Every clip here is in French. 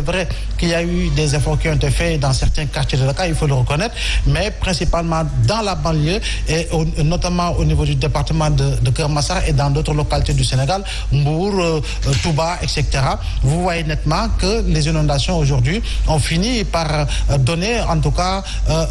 c'est vrai qu'il y a eu des efforts qui ont été faits dans certains quartiers de Dakar, il faut le reconnaître, mais principalement dans la banlieue et notamment au niveau du département de Keur Massar et dans d'autres localités du Sénégal, Mbour, Touba, etc. Vous voyez nettement que les inondations aujourd'hui ont fini par donner en tout cas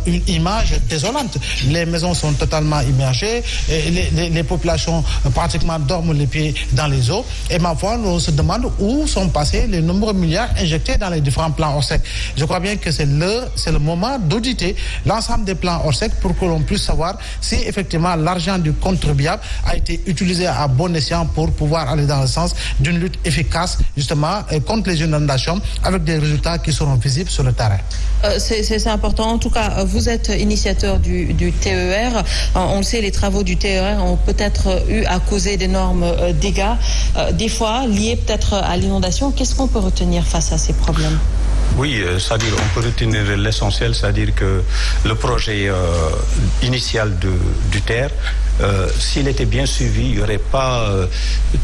une image désolante. Les maisons sont totalement immergées, les populations pratiquement dorment les pieds dans les eaux et ma foi, on se demande où sont passés les nombreux milliards injectés dans les différents plans Orsec. Je crois bien que c'est le moment d'auditer l'ensemble des plans Orsec pour que l'on puisse savoir si effectivement l'argent du contribuable a été utilisé à bon escient pour pouvoir aller dans le sens d'une lutte efficace justement contre les inondations avec des résultats qui seront visibles sur le terrain. C'est important. En tout cas, vous êtes initiateur du TER. On le sait, les travaux du TER ont peut-être eu à causer d'énormes dégâts, des fois liés peut-être à l'inondation. Qu'est-ce qu'on peut retenir face à ces problèmes? Oui, c'est-à-dire on peut retenir l'essentiel, c'est-à-dire que le projet initial du TER, s'il était bien suivi, il n'y aurait pas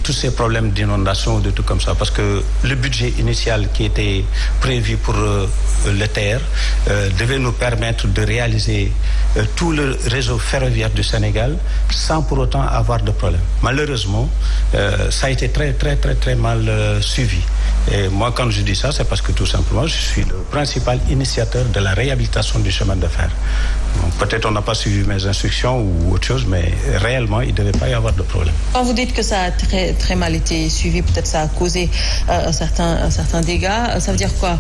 tous ces problèmes d'inondation ou de tout comme ça. Parce que le budget initial qui était prévu pour le TER devait nous permettre de réaliser tout le réseau ferroviaire du Sénégal sans pour autant avoir de problème. Malheureusement, ça a été très, très, très, très mal suivi. Et moi, quand je dis ça, c'est parce que tout simplement, je suis le principal initiateur de la réhabilitation du chemin de fer. Peut-être on n'a pas suivi mes instructions ou autre chose, mais réellement, il ne devait pas y avoir de problème. Quand vous dites que ça a très, très mal été suivi, peut-être ça a causé certains dégâts, ça veut dire quoi?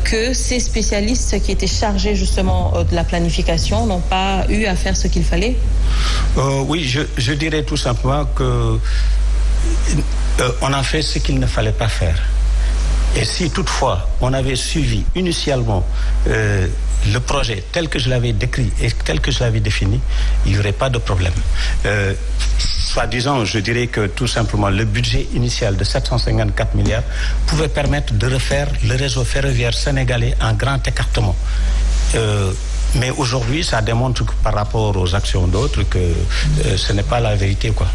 Que ces spécialistes qui étaient chargés justement de la planification n'ont pas eu à faire ce qu'il fallait? Oui, je dirais tout simplement que on a fait ce qu'il ne fallait pas faire. Et si toutefois on avait suivi initialement le projet tel que je l'avais décrit et tel que je l'avais défini, il n'y aurait pas de problème. Soi-disant, je dirais que tout simplement le budget initial de 754 milliards pouvait permettre de refaire le réseau ferroviaire sénégalais en grand écartement. Mais aujourd'hui, ça démontre que par rapport aux actions d'autres que ce n'est pas la vérité, quoi.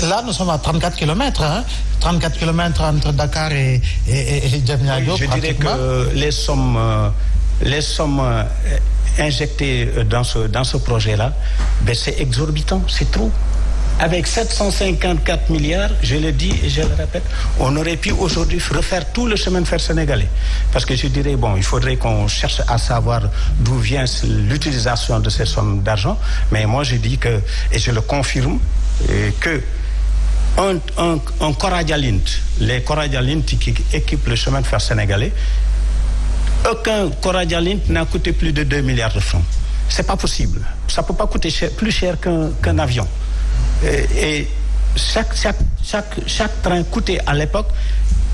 Là, nous sommes à 34 km, hein? 34 km entre Dakar et Diamniadio. Je dirais que les sommes injectées dans ce projet-là, ben c'est exorbitant, c'est trop. Avec 754 milliards, je le dis et je le répète, on aurait pu aujourd'hui refaire tout le chemin de fer sénégalais. Parce que je dirais, bon, il faudrait qu'on cherche à savoir d'où vient l'utilisation de ces sommes d'argent. Mais moi, je dis que, et je le confirme, que un Coradialint, les Coradialint qui équipent le chemin de fer sénégalais, aucun Coradialint n'a coûté plus de 2 milliards de francs. C'est pas possible. Ça peut pas coûter plus cher qu'un avion. Et chaque train coûtait à l'époque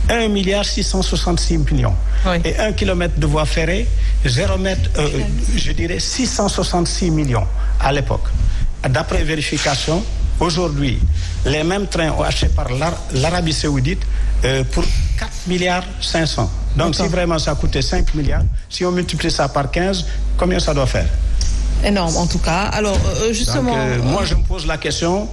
1 milliard 666 millions. Oui. Et 1 kilomètre de voie ferrée, 0 mètre, je dirais 666 millions à l'époque. D'après vérification, aujourd'hui, les mêmes trains ont acheté par l'Arabie Saoudite pour 4 milliards 500. Donc si vraiment ça coûtait 5 milliards, si on multiplie ça par 15, combien ça doit faire? Énorme en tout cas. Alors justement... Donc, moi je me pose la question,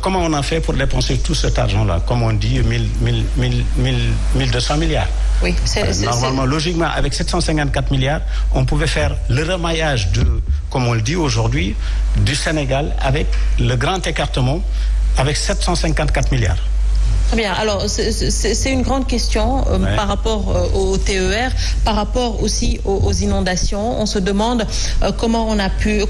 comment on a fait pour dépenser tout cet argent-là? Comme on dit, 1200 milliards. Oui, normalement, logiquement, avec 754 milliards, on pouvait faire le remaillage comme on le dit aujourd'hui, du Sénégal avec le grand écartement avec 754 milliards. Très bien. Alors, c'est une grande question par rapport au TER, par rapport aussi aux inondations. On se demande comment on a pu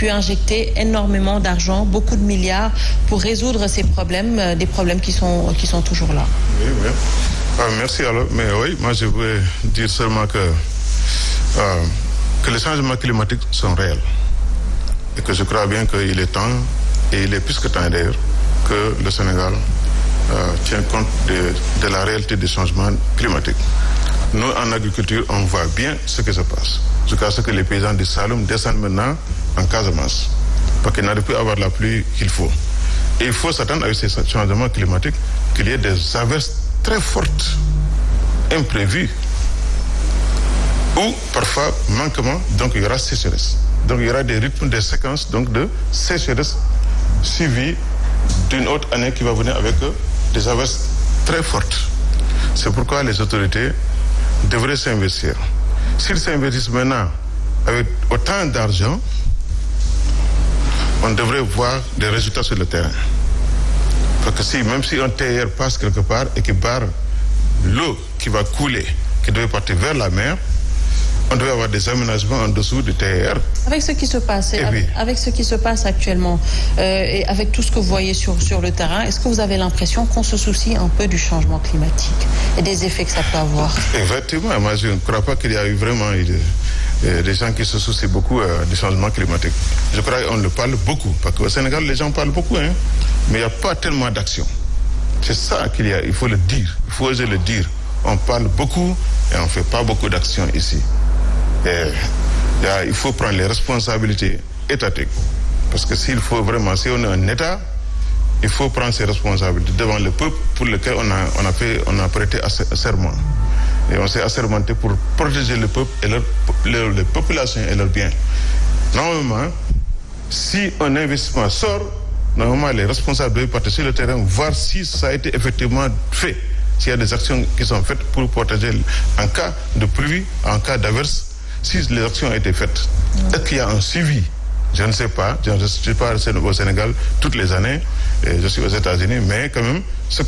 injecter énormément d'argent, beaucoup de milliards, pour résoudre ces problèmes, des problèmes qui sont toujours là. Oui, oui. Merci alors. Mais oui, moi je voulais dire seulement que les changements climatiques sont réels. Et que je crois bien qu'il est temps, et il est plus que temps d'ailleurs, que le Sénégal tient compte de la réalité des changements climatiques. Nous, en agriculture, on voit bien ce qui se passe. Jusqu'à ce que les paysans du Saloum descendent maintenant en Casamance, parce qu'ils n'arrivent plus à avoir la pluie qu'il faut. Et il faut s'attendre avec ces changements climatiques qu'il y ait des averses très fortes, imprévues, ou parfois manquement, donc il y aura sécheresse. Donc il y aura des rythmes, des séquences donc, de sécheresse suivies d'une autre année qui va venir avec des averses très fortes. C'est pourquoi les autorités devraient s'investir. S'ils s'investissent maintenant avec autant d'argent, on devrait voir des résultats sur le terrain. Parce que même si un TER passe quelque part et qui barre l'eau qui va couler, qui devait partir vers la mer, on devait avoir des aménagements en dessous du TER. Avec ce qui se passe, avec ce qui se passe actuellement, et avec tout ce que vous voyez sur le terrain, est-ce que vous avez l'impression qu'on se soucie un peu du changement climatique et des effets que ça peut avoir? Effectivement, moi je ne crois pas qu'il y a eu vraiment des gens qui se soucient beaucoup du changement climatique. Je crois qu'on le parle beaucoup, parce qu'au Sénégal, les gens parlent beaucoup, mais il n'y a pas tellement d'action. C'est ça qu'il y a, il faut le dire, il faut oser le dire. On parle beaucoup et on ne fait pas beaucoup d'actions ici. Il faut prendre les responsabilités étatiques. Parce que si on est un État, il faut prendre ses responsabilités devant le peuple pour lequel on a prêté serment. Et on s'est assermenté pour protéger le peuple et les populations et leurs biens. Normalement, si un investissement sort, normalement les responsables doivent partir sur le terrain, voir si ça a été effectivement fait. S'il y a des actions qui sont faites pour protéger en cas de pluie, en cas d'averse, si les actions ont été faites. Est-ce qu'il y a un suivi? Je ne sais pas. Je ne suis pas au Sénégal toutes les années. Je suis aux États-Unis. Mais quand même, ce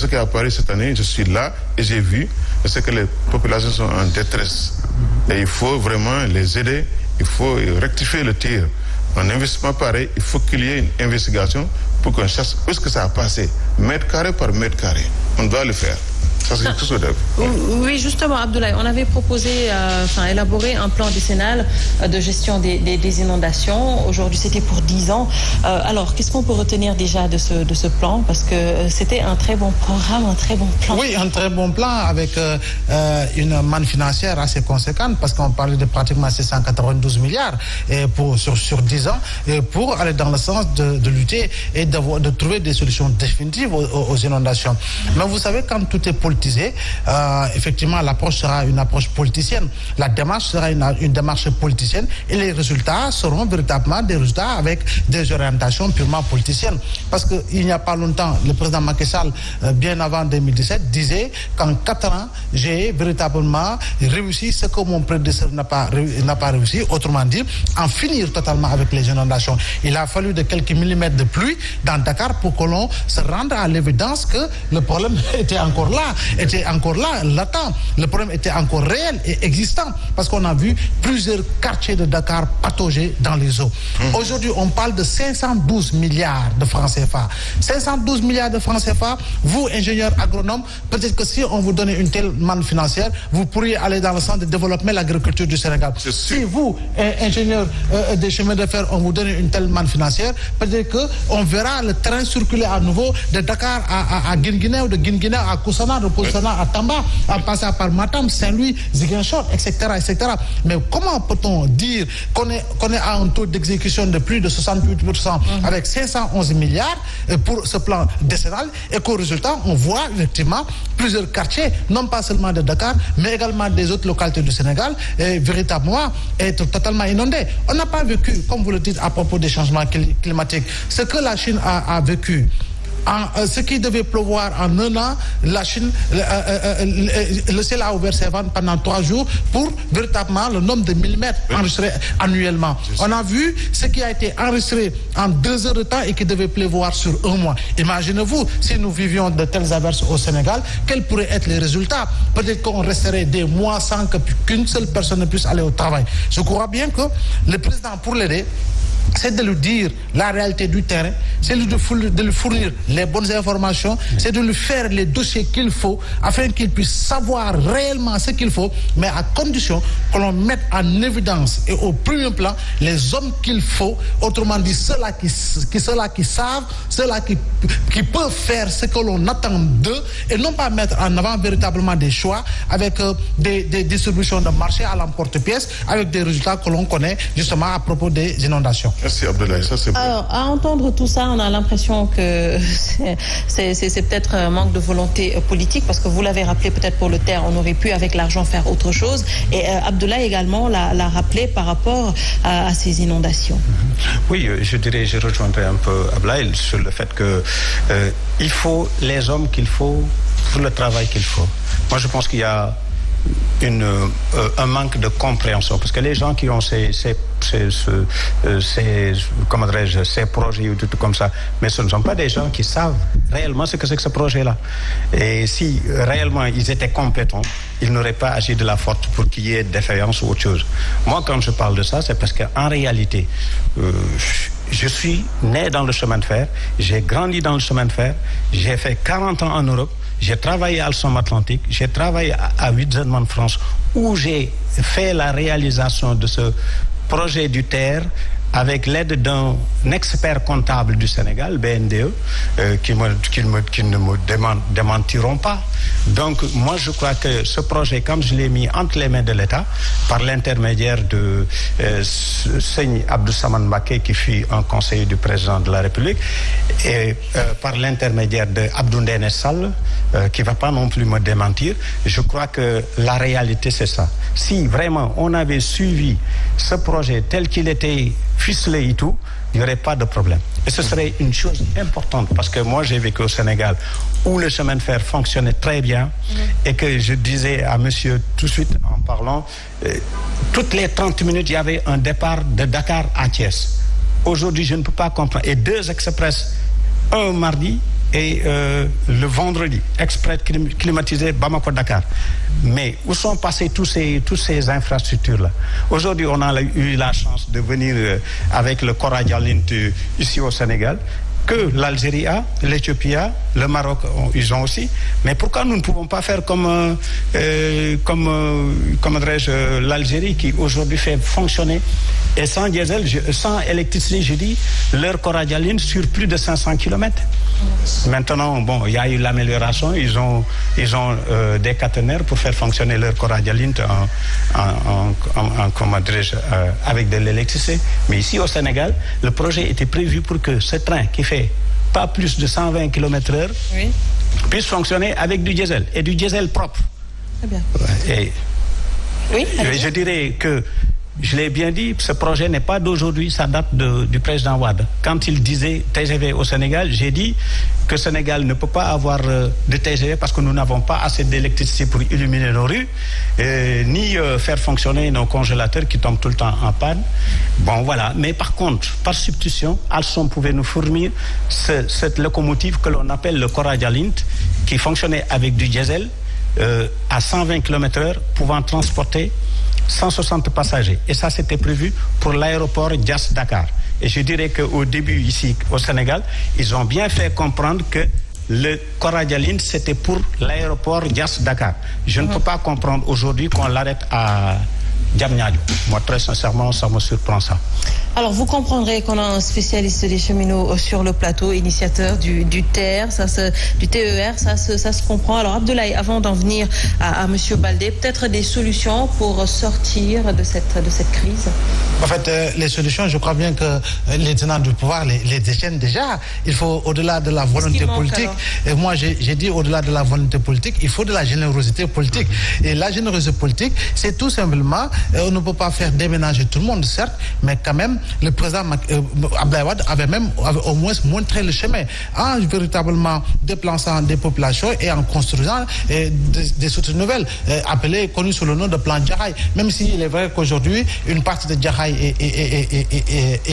qui a apparu cette année, je suis là et j'ai vu c'est que les populations sont en détresse. Et il faut vraiment les aider. Il faut rectifier le tir. Un investissement pareil, il faut qu'il y ait une investigation pour qu'on cherche où est-ce que ça a passé, mètre carré par mètre carré. On doit le faire. Ça, c'est tout ce que oui, justement, Abdoulaye, on avait proposé, élaborer un plan décennal de gestion des inondations. Aujourd'hui, c'était pour 10 ans. Alors, qu'est-ce qu'on peut retenir déjà de ce plan? Parce que c'était un très bon programme, un très bon plan. Oui, un très bon plan avec une manne financière assez conséquente, parce qu'on parlait de pratiquement 692 milliards sur 10 ans, pour aller dans le sens de lutter et de trouver des solutions définitives aux inondations. Mais vous savez, quand tout est politisé, effectivement, l'approche sera une approche politicienne. La démarche sera une démarche politicienne et les résultats seront véritablement des résultats avec des orientations purement politiciennes. Parce qu'il n'y a pas longtemps, le président Macky Sall, bien avant 2017, disait qu'en 4 ans, j'ai véritablement réussi ce que mon prédécesseur n'a pas réussi, autrement dit, en finir totalement avec les inondations. Il a fallu de quelques millimètres de pluie dans Dakar pour que l'on se rende à l'évidence que le problème était encore là, latent. Le problème était encore réel et existant, parce qu'on a vu plusieurs quartiers de Dakar patauger dans les eaux. Aujourd'hui, on parle de 512 milliards de francs CFA. 512 milliards de francs CFA, vous, ingénieurs agronomes, peut-être que si on vous donnait une telle manne financière, vous pourriez aller dans le sens de développer l'agriculture du Sénégal. Si vous, ingénieurs des chemins de fer, on vous donne une telle manne financière, peut-être qu'on verra le train circuler à nouveau de Dakar à Guinguinéo, de Guinguinéo à Koussanar, de Koussanar à Tamba, en passant par Matam, Saint-Louis, Ziguinchor, etc., etc. Mais comment peut-on dire qu'on est à un taux d'exécution de plus de 68% avec 511 milliards pour ce plan décennal, et qu'au résultat, on voit effectivement plusieurs quartiers, non pas seulement de Dakar, mais également des autres localités du Sénégal, véritablement être totalement inondés. On n'a pas vécu, comme vous le dites à propos des changements climatiques, ce que la Chine a vécu. Ce qui devait pleuvoir en 1 an, la Chine, le ciel a ouvert ses vannes pendant 3 jours pour véritablement le nombre de millimètres enregistrés annuellement. On a vu ce qui a été enregistré en 2 heures de temps et qui devait pleuvoir sur 1 mois. Imaginez-vous, si nous vivions de telles averses au Sénégal, quels pourraient être les résultats? Peut-être qu'on resterait des mois sans qu'une seule personne ne puisse aller au travail. Je crois bien que le président, pour l'aider, c'est de lui dire la réalité du terrain, c'est de lui fournir les bonnes informations, c'est de lui faire les dossiers qu'il faut afin qu'il puisse savoir réellement ce qu'il faut, mais à condition que l'on mette en évidence et au premier plan les hommes qu'il faut, autrement dit ceux-là qui savent, ceux-là qui peuvent faire ce que l'on attend d'eux, et non pas mettre en avant véritablement des choix avec des distributions de marché à l'emporte-pièce, avec des résultats que l'on connaît justement à propos des inondations. Merci Abdoulaye, ça c'est bon. Alors, à entendre tout ça, on a l'impression que c'est peut-être un manque de volonté politique, parce que vous l'avez rappelé, peut-être pour le TER, on aurait pu avec l'argent faire autre chose. Et Abdoulaye également l'a rappelé par rapport à ces inondations. Oui, je rejoindrai un peu Abdoulaye sur le fait que il faut les hommes qu'il faut pour le travail qu'il faut. Moi, je pense qu'il y a un manque de compréhension, parce que les gens qui ont ces comment dirais-je, ces projets ou tout comme ça, mais ce ne sont pas des gens qui savent réellement ce que c'est que ce projet-là. Et si réellement ils étaient compétents, ils n'auraient pas agi de la sorte pour qu'il y ait défaillance ou autre chose. Moi, quand je parle de ça, c'est parce qu'en réalité, je suis né dans le chemin de fer, j'ai grandi dans le chemin de fer, j'ai fait 40 ans en Europe, j'ai travaillé à Alstom Atlantique, j'ai travaillé à Wiedemann France, où j'ai fait la réalisation de ce projet du TER avec l'aide d'un expert comptable du Sénégal, BNDE, qui ne me démentiront pas. Donc, moi, je crois que ce projet, comme je l'ai mis entre les mains de l'État, par l'intermédiaire de Seigne Abdou Samane Mbacké, qui fut un conseiller du président de la République, et par l'intermédiaire de Abdou Ndéné Sall, qui ne va pas non plus me démentir, je crois que la réalité, c'est ça. Si vraiment on avait suivi ce projet tel qu'il était ficelé et tout, il n'y aurait pas de problème. Et ce serait une chose importante, parce que moi, j'ai vécu au Sénégal où le chemin de fer fonctionnait très bien et que je disais à monsieur tout de suite en parlant, toutes les 30 minutes, il y avait un départ de Dakar à Thiès. Aujourd'hui, je ne peux pas comprendre. Et 2 express, un mardi et le vendredi, express climatisé Bamako-Dakar. Mais où sont passées toutes ces infrastructures-là? Aujourd'hui, on a eu la chance de venir avec le Coradialint ici au Sénégal, que l'Algérie a, l'Éthiopie a, le Maroc, ils ont aussi. Mais pourquoi nous ne pouvons pas faire comme dirais-je, l'Algérie, qui aujourd'hui fait fonctionner, et sans diesel, sans électricité, je dis, leur Coradialint sur plus de 500 km. Maintenant, bon, il y a eu l'amélioration, ils ont des caténaires pour faire fonctionner leur Coradialint comment dirais-je, avec de l'électricité. Mais ici au Sénégal, le projet était prévu pour que ce train qui fait pas plus de 120 km/h puisse fonctionner avec du diesel, et du diesel propre. Très bien. Et je dirais que, je l'ai bien dit, ce projet n'est pas d'aujourd'hui, ça date du président Wade. Quand il disait TGV au Sénégal, j'ai dit que le Sénégal ne peut pas avoir de TGV parce que nous n'avons pas assez d'électricité pour illuminer nos rues, ni faire fonctionner nos congélateurs qui tombent tout le temps en panne. Bon, voilà. Mais par contre, par substitution, Alstom pouvait nous fournir cette locomotive que l'on appelle le Coradialint, qui fonctionnait avec du diesel à 120 km/h, pouvant transporter 160 passagers. Et ça, c'était prévu pour l'aéroport Diass-Dakar. Et je dirais qu'au début, ici, au Sénégal, ils ont bien fait comprendre que le Coradialint, c'était pour l'aéroport Diass-Dakar. Je ne peux pas comprendre aujourd'hui qu'on l'arrête à Diamniadio. Moi, très sincèrement, ça me surprend, ça. Alors, vous comprendrez qu'on a un spécialiste des cheminots sur le plateau, initiateur du TER, du TER, ça se comprend. Alors, Abdoulaye, avant d'en venir à M. Baldé, peut-être des solutions pour sortir de cette crise? En fait, les solutions, je crois bien que les tenants du pouvoir les détiennent déjà. Il faut, au-delà de la volonté politique, et moi j'ai dit au-delà de la volonté politique, il faut de la générosité politique. Et la générosité politique, c'est tout simplement, on ne peut pas faire déménager tout le monde, certes, mais quand même, le président Abdoulaye Wade avait au moins montré le chemin en véritablement déplaçant des populations et en construisant des sources nouvelles, connues sous le nom de plan Djahaï. Même s'il est vrai qu'aujourd'hui, une partie de Djahaï est